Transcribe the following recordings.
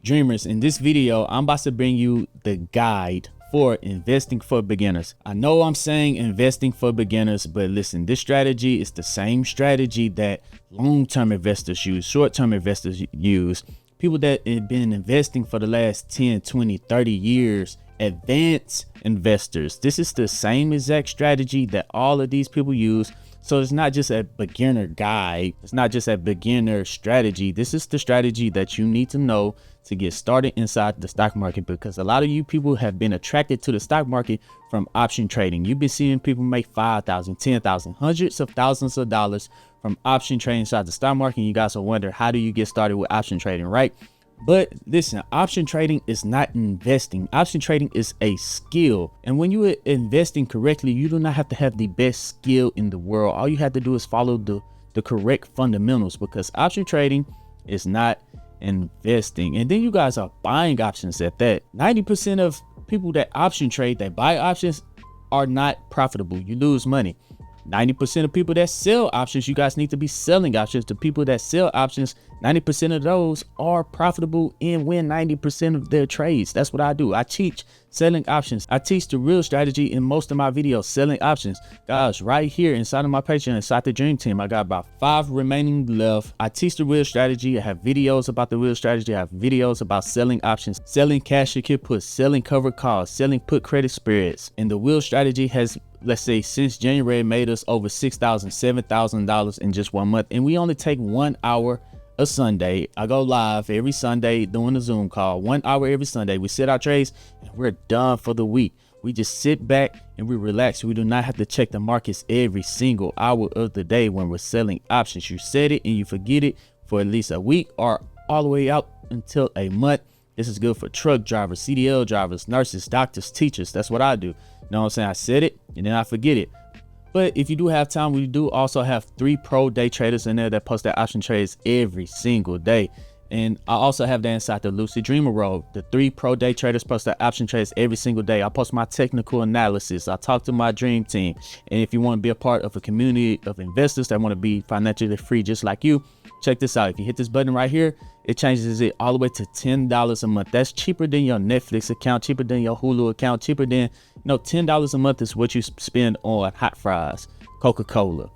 Dreamers, in this video, I'm about to bring you the guide for investing for beginners. I know I'm saying investing for beginners, but listen, this strategy is the same strategy that long-term investors use, short-term investors use, people that have been investing for the last 10, 20, 30 years, advanced investors. This is the same exact strategy that all of these people use. So it's not just a beginner guide. It's not just a beginner strategy. This is the strategy that you need to know to get started inside the stock market, because a lot of you people have been attracted to the stock market from option trading. You've been seeing people make 5,000, 10,000, hundreds of thousands of dollars from option trading inside the stock market. And you guys will wonder, how do you get started with option trading, right? But listen, option trading is not investing. Option trading is a skill. And when you are investing correctly, you do not have to have the best skill in the world. All you have to do is follow the correct fundamentals, because option trading is not investing. And then you guys are buying options at that. 90% of people that option trade, that buy options, are not profitable. You lose money. 90% of people that sell options, you guys need to be selling options. The people that sell options, 90% of those are profitable and win 90% of their trades. That's what I do. I teach selling options. I teach the real strategy in most of my videos, selling options. Guys, right here inside of my Patreon, inside the Dream Team, I got about 5 remaining left. I teach the real strategy. I have videos about the real strategy. I have videos about selling options, selling cash secure puts, selling covered calls, selling put credit spreads. And the real strategy has, let's say, since January, made us over $6,000, $7,000 in just 1 month. And we only take 1 hour a Sunday. I go live every Sunday doing a Zoom call, 1 hour every Sunday. We set our trades and we're done for the week. We just sit back and we relax. We do not have to check the markets every single hour of the day when we're selling options. You set it and you forget it for at least a week or all the way out until a month. This is good for truck drivers, CDL drivers, nurses, doctors, teachers. That's what I do. You know what I'm saying? I set it and then I forget it. But if you do have time, we do also have 3 pro day traders in there that post their option trades every single day. And I also have that inside the Lucid Dreamer role. The 3 pro day traders post their option trades every single day. I post my technical analysis. I talk to my dream team. And if you want to be a part of a community of investors that want to be financially free just like you, check this out. If you hit this button right here, it changes it all the way to $10 a month. That's cheaper than your Netflix account, cheaper than your Hulu account, cheaper than, $10 a month is what you spend on hot fries, Coca-Cola,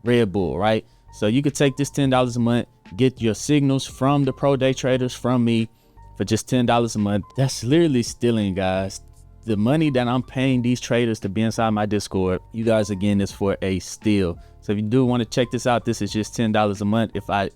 Red Bull, right? So you could take this $10 a month, get your signals from the pro day traders, from me, for just $10 a month. That's literally stealing, guys. The money that I'm paying these traders to be inside my Discord, you guys, again, is for a steal. So if you do want to check this out, this is just $10 a month. If I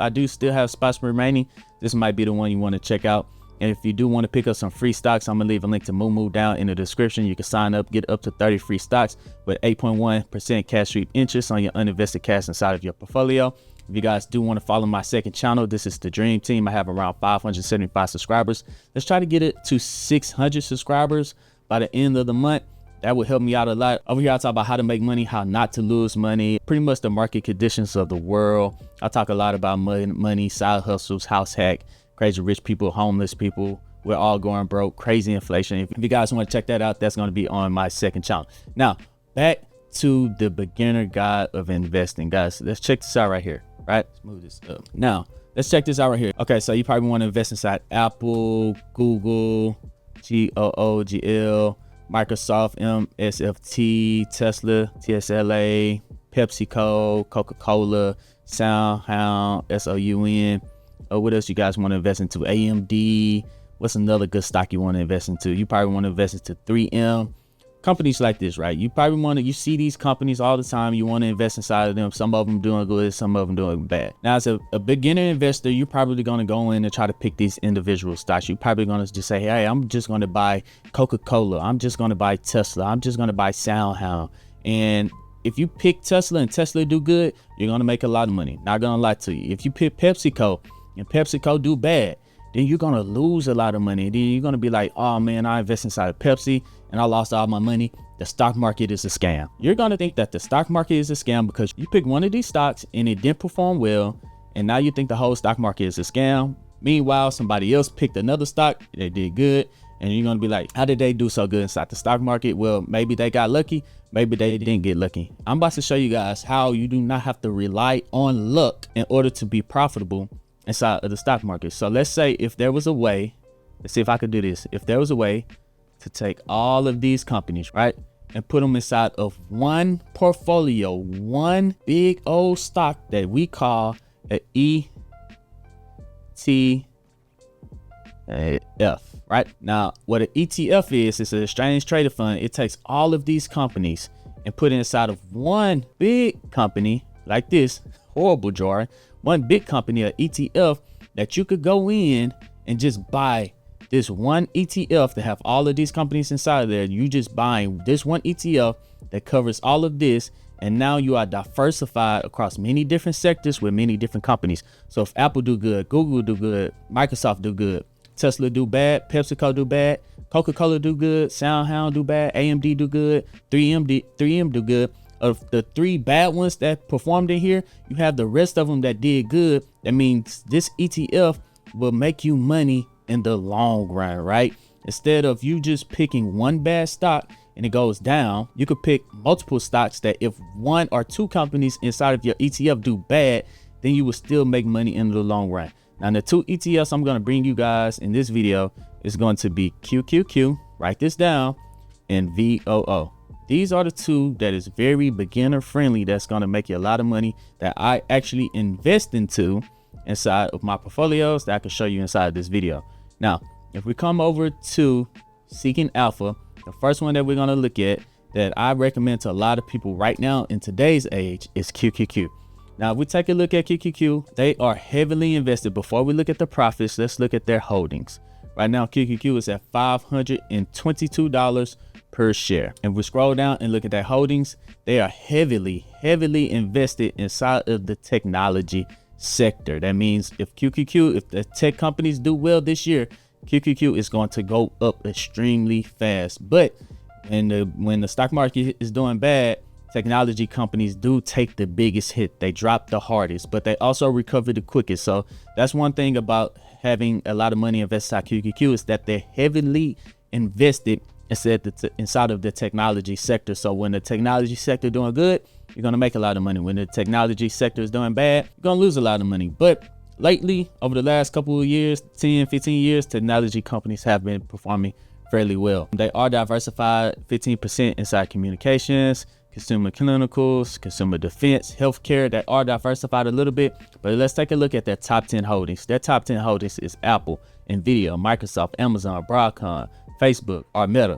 do still have spots remaining, this might be the one you want to check out. And if you do want to pick up some free stocks, I'm gonna leave a link to Moo down in the description. You can sign up, get up to 30 free stocks with 8.1% cash sweep interest on your uninvested cash inside of your portfolio. If you guys do want to follow my second channel, this is the Dream Team. I have around 575 subscribers. Let's try to get it to 600 subscribers by the end of the month. That would help me out a lot. Over here, I talk about how to make money, how not to lose money, pretty much the market conditions of the world. I talk a lot about money, side hustles, house hack, crazy rich people, homeless people. We're all going broke, crazy inflation. If you guys want to check that out, that's going to be on my second channel. Now, back to the beginner guide of investing. Guys, let's check this out right here, right? Let's move this up. Now, let's check this out right here. Okay, so you probably want to invest inside Apple, Google, GOOGL, Microsoft, MSFT, Tesla, TSLA, PepsiCo, Coca-Cola, SoundHound, SOUN. What else you guys want to invest into? AMD. What's another good stock you want to invest into? You probably want to invest into 3M. Companies like this, right? You probably you see these companies all the time. You want to invest inside of them. Some of them doing good, some of them doing bad. Now, as a beginner investor, you're probably going to go in and try to pick these individual stocks. You're probably going to just say, hey, I'm just going to buy Coca-Cola. I'm just going to buy Tesla. I'm just going to buy SoundHound. And if you pick Tesla and Tesla do good, you're going to make a lot of money. Not going to lie to you. If you pick PepsiCo and PepsiCo do bad, then you're going to lose a lot of money. Then you're going to be like, oh man, I invest inside of Pepsi and I lost all my money. The stock market is a scam. You're going to think that the stock market is a scam because you picked one of these stocks and it didn't perform well. And now you think the whole stock market is a scam. Meanwhile, somebody else picked another stock. They did good. And you're going to be like, how did they do so good inside the stock market? Well, maybe they got lucky. Maybe they didn't get lucky. I'm about to show you guys how you do not have to rely on luck in order to be profitable inside of the stock market. So let's say if there was a way, let's see if I could do this. If there was a way to take all of these companies, right, and put them inside of one portfolio, one big old stock that we call an ETF, right? Now, what an ETF is, it's an exchange traded fund. It takes all of these companies and put it inside of one big company like this, horrible jarring, one big company, an ETF, that you could go in and just buy this one ETF to have all of these companies inside of there. You just buying this one ETF that covers all of this, and now you are diversified across many different sectors with many different companies. So if Apple do good, Google do good, Microsoft do good, Tesla do bad, PepsiCo do bad, Coca-Cola do good, SoundHound do bad, AMD do good, 3M do good. Of the three bad ones that performed in here, you have the rest of them that did good. That means this ETF will make you money in the long run, right? Instead of you just picking one bad stock and it goes down, you could pick multiple stocks that if one or two companies inside of your ETF do bad, then you will still make money in the long run. Now, the two ETFs I'm going to bring you guys in this video is going to be QQQ, write this down, and VOO. These are the two that is very beginner friendly, that's going to make you a lot of money, that I actually invest into inside of my portfolios that I can show you inside of this video. Now, if we come over to Seeking Alpha, the first one that we're going to look at that I recommend to a lot of people right now in today's age is QQQ. Now, if we take a look at QQQ, they are heavily invested. Before we look at the profits, let's look at their holdings. Right now, QQQ is at $522 per share. And if we scroll down and look at their holdings, they are heavily invested inside of the technology sector. That means if the tech companies do well this year, QQQ is going to go up extremely fast. But when the stock market is doing bad, technology companies do take the biggest hit. They drop the hardest, but they also recover the quickest. So that's one thing about having a lot of money invested in QQQ, is that they're heavily invested inside of the technology sector. So when the technology sector doing good, you're going to make a lot of money. When the technology sector is doing bad, you're going to lose a lot of money. But lately, over the last couple of years, 10, 15 years, technology companies have been performing fairly well. They are diversified, 15% inside communications, consumer clinicals, consumer defense, healthcare. They are diversified a little bit, but let's take a look at their top 10 holdings. Their top 10 holdings is Apple, Nvidia, Microsoft, Amazon, Broadcom, Facebook, Meta,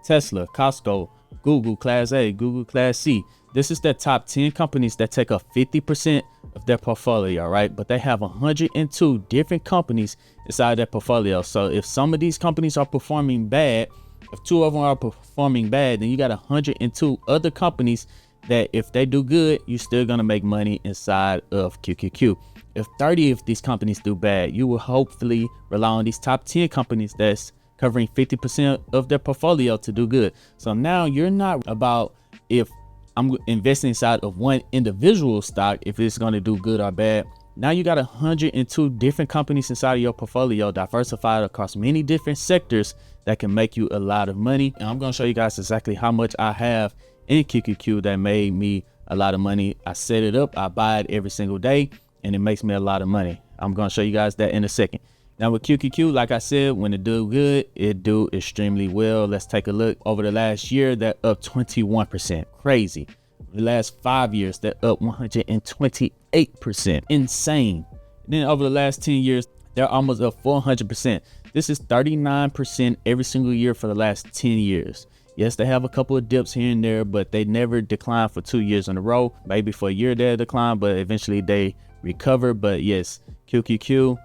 Tesla, Costco, Google Class A, Google Class C. This is their top 10 companies that take up 50% of their portfolio, right? But they have 102 different companies inside their portfolio. So if some of these companies are performing bad, if two of them are performing bad, then you got 102 other companies that if they do good, you're still gonna make money inside of QQQ. If 30 of these companies do bad, you will hopefully rely on these top 10 companies that's covering 50% of their portfolio to do good. So now you're not about if I'm investing inside of one individual stock, if it's going to do good or bad. Now you got 102 different companies inside of your portfolio, diversified across many different sectors that can make you a lot of money. And I'm going to show you guys exactly how much I have in QQQ that made me a lot of money. I set it up, I buy it every single day, and it makes me a lot of money. I'm going to show you guys that in a second. Now with QQQ, like I said, when it do good, it do extremely well. Let's take a look. Over the last year, they're up 21%. Crazy. The last 5 years, they're up 128%. Insane. And then over the last 10 years, they're almost up 400%. This is 39% every single year for the last 10 years. Yes, they have a couple of dips here and there, but they never decline for 2 years in a row. Maybe for a year they decline, but eventually they recover. But yes, QQQ,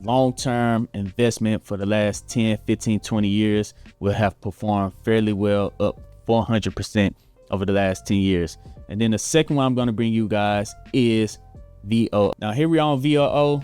long-term investment for the last 10, 15, 20 years will have performed fairly well, up 400% over the last 10 years. And then the second one I'm going to bring you guys is VOO. Now here we are on VOO.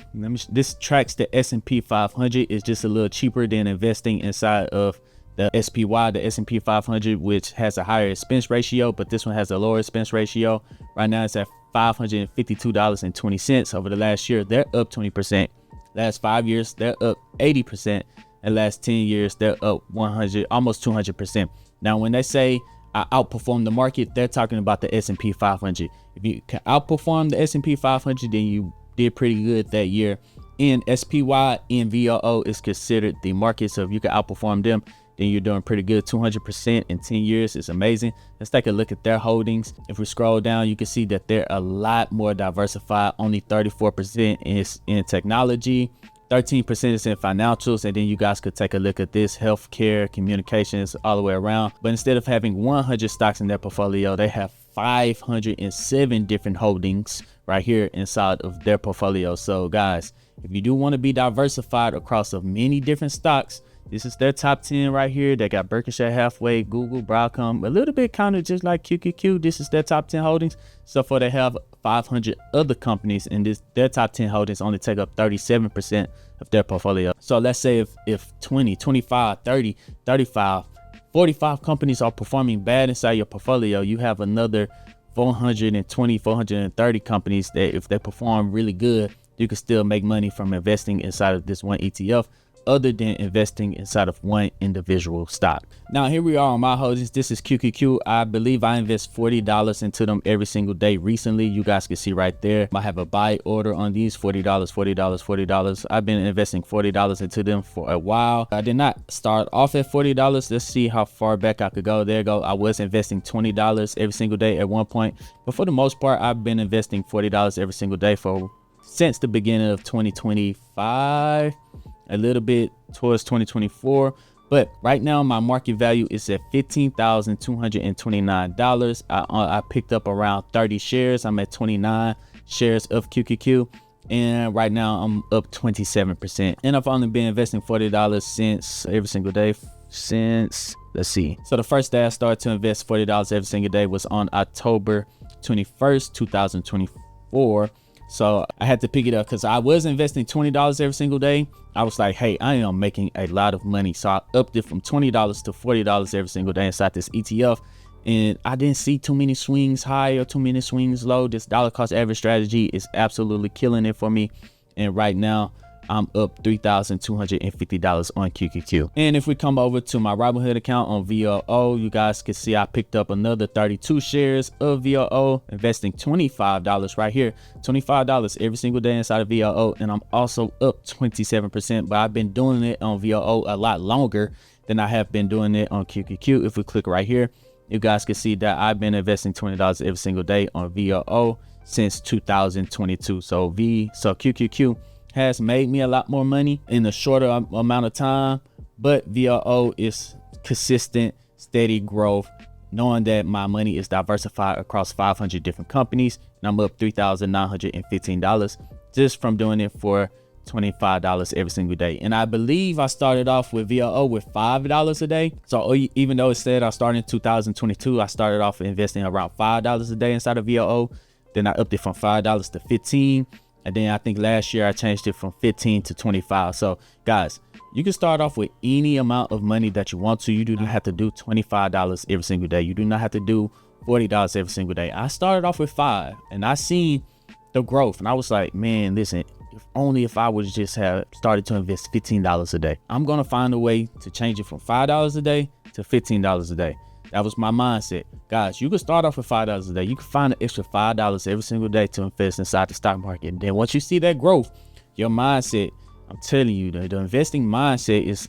This tracks the S&P 500. It's just a little cheaper than investing inside of the SPY, the S&P 500, which has a higher expense ratio, but this one has a lower expense ratio. Right now it's at $552.20. Over the last year, they're up 20%. Last 5 years, they're up 80%. And last 10 years, they're up 100, almost 200%. Now, when they say I outperform the market, they're talking about the S&P 500. If you can outperform the S&P 500, then you did pretty good that year. in SPY and VOO is considered the market. So if you can outperform them, then you're doing pretty good. 200% in 10 years is amazing. Let's take a look at their holdings. If we scroll down, you can see that they're a lot more diversified. Only 34% is in technology, 13% is in financials, and then you guys could take a look at this: healthcare, communications, all the way around. But instead of having 100 stocks in their portfolio, they have 507 different holdings right here inside of their portfolio. So guys, if you do want to be diversified across of many different stocks, this is their top 10 right here. They got Berkshire Hathaway, Google, Broadcom, a little bit kind of just like QQQ. This is their top 10 holdings. So far they have 500 other companies, and their top 10 holdings only take up 37% of their portfolio. So let's say if 20, 25, 30, 35, 45 companies are performing bad inside your portfolio, you have another 420, 430 companies that if they perform really good, you can still make money from investing inside of this one ETF, other than investing inside of one individual stock. Now here we are on my holdings. This is QQQ. I believe I invest $40 into them every single day recently. You guys can see right there. I have a buy order on these: $40, $40, $40. I've been investing $40 into them for a while. I did not start off at $40. Let's see how far back I could go. There you go. I was investing $20 every single day at one point, but for the most part, I've been investing $40 every single day since the beginning of 2025. A little bit towards 2024, but right now my market value is at $15,229. I picked up around 30 shares. I'm at 29 shares of QQQ, and right now I'm up 27%. And I've only been investing $40 since every single day since, let's see, so the first day I started to invest $40 every single day was on October 21st, 2024. So I had to pick it up because I was investing $20 every single day. I was like, hey, I am making a lot of money. So I upped it from $20 to $40 every single day inside this ETF. And I didn't see too many swings high or too many swings low. This dollar cost average strategy is absolutely killing it for me. And right now I'm up $3,250 on QQQ. And if we come over to my Robinhood account on VOO, you guys can see I picked up another 32 shares of VOO, investing $25 right here, $25 every single day inside of VOO. And I'm also up 27%, but I've been doing it on VOO a lot longer than I have been doing it on QQQ. If we click right here, you guys can see that I've been investing $20 every single day on VOO since 2022. So QQQ has made me a lot more money in a shorter amount of time, but VOO is consistent, steady growth, knowing that my money is diversified across 500 different companies, and I'm up $3,915 just from doing it for $25 every single day. And I believe I started off with VOO with $5 a day. So even though it said I started in 2022, I started off investing around $5 a day inside of VOO. Then I upped it from $5 to $15. And then I think last year I changed it from 15 to 25. So guys, you can start off with any amount of money that you want to. You do not have to do $25 every single day. You do not have to do $40 every single day. I started off with $5 and I seen the growth, and I was like, man, listen, if I would just have started to invest $15 a day. I'm gonna find a way to change it from $5 a day to $15 a day. That was my mindset. Guys, you can start off with $5 a day. You can find an extra $5 every single day to invest inside the stock market. And then once you see that growth, your mindset, I'm telling you, the investing mindset is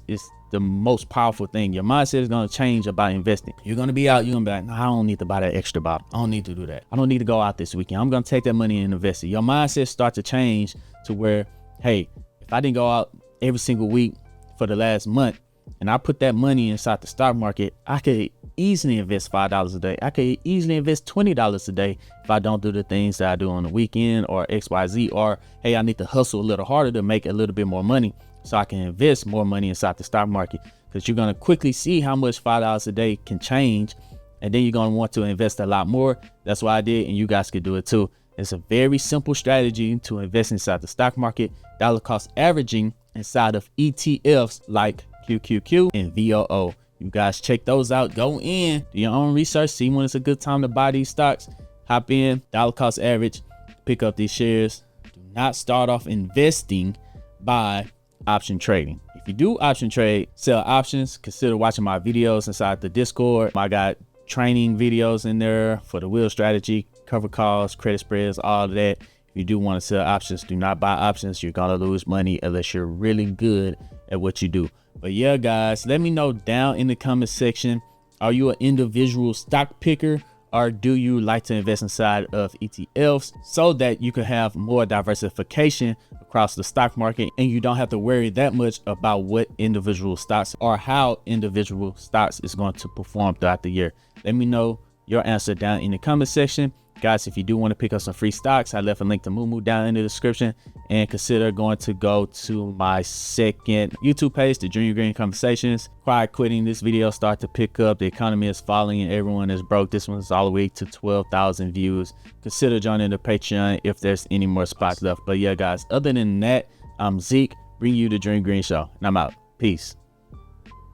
the most powerful thing. Your mindset is going to change about investing. You're going to be out, you're going to be like, no, I don't need to buy that extra bottle. I don't need to do that. I don't need to go out this weekend. I'm going to take that money and invest it. Your mindset starts to change to where, hey, if I didn't go out every single week for the last month and I put that money inside the stock market, I could easily invest $5 a day. I could easily invest $20 a day if I don't do the things that I do on the weekend or XYZ, or hey, I need to hustle a little harder to make a little bit more money so I can invest more money inside the stock market, because you're going to quickly see how much $5 a day can change, and then you're going to want to invest a lot more. That's what I did, and you guys could do it too. It's a very simple strategy to invest inside the stock market, dollar cost averaging inside of ETFs like QQQ and VOO. You guys check those out. Go in, do your own research, see when it's a good time to buy these stocks. Hop in, dollar cost average, pick up these shares. Do not start off investing by option trading. If you do option trade, sell options, consider watching my videos inside the Discord. I got training videos in there for the wheel strategy, cover calls, credit spreads, all of that. If you do want to sell options, do not buy options. You're gonna lose money unless you're really good at what you do. But yeah, guys, let me know down in the comment section, are you an individual stock picker, or do you like to invest inside of ETFs so that you can have more diversification across the stock market and you don't have to worry that much about what individual stocks or how individual stocks is going to perform throughout the year? Let me know your answer down in the comment section. Guys, if you do want to pick up some free stocks, I left a link to Moo down in the description, and consider going to go to my second YouTube page, the Junior Green Conversations. Quiet quitting, this video start to pick up. The economy is falling and everyone is broke. This one's all the way to 12,000 views. Consider joining the Patreon if there's any more spots left. But yeah, guys, other than that, I'm Zeke, bringing you the Junior Green Show, and I'm out. Peace.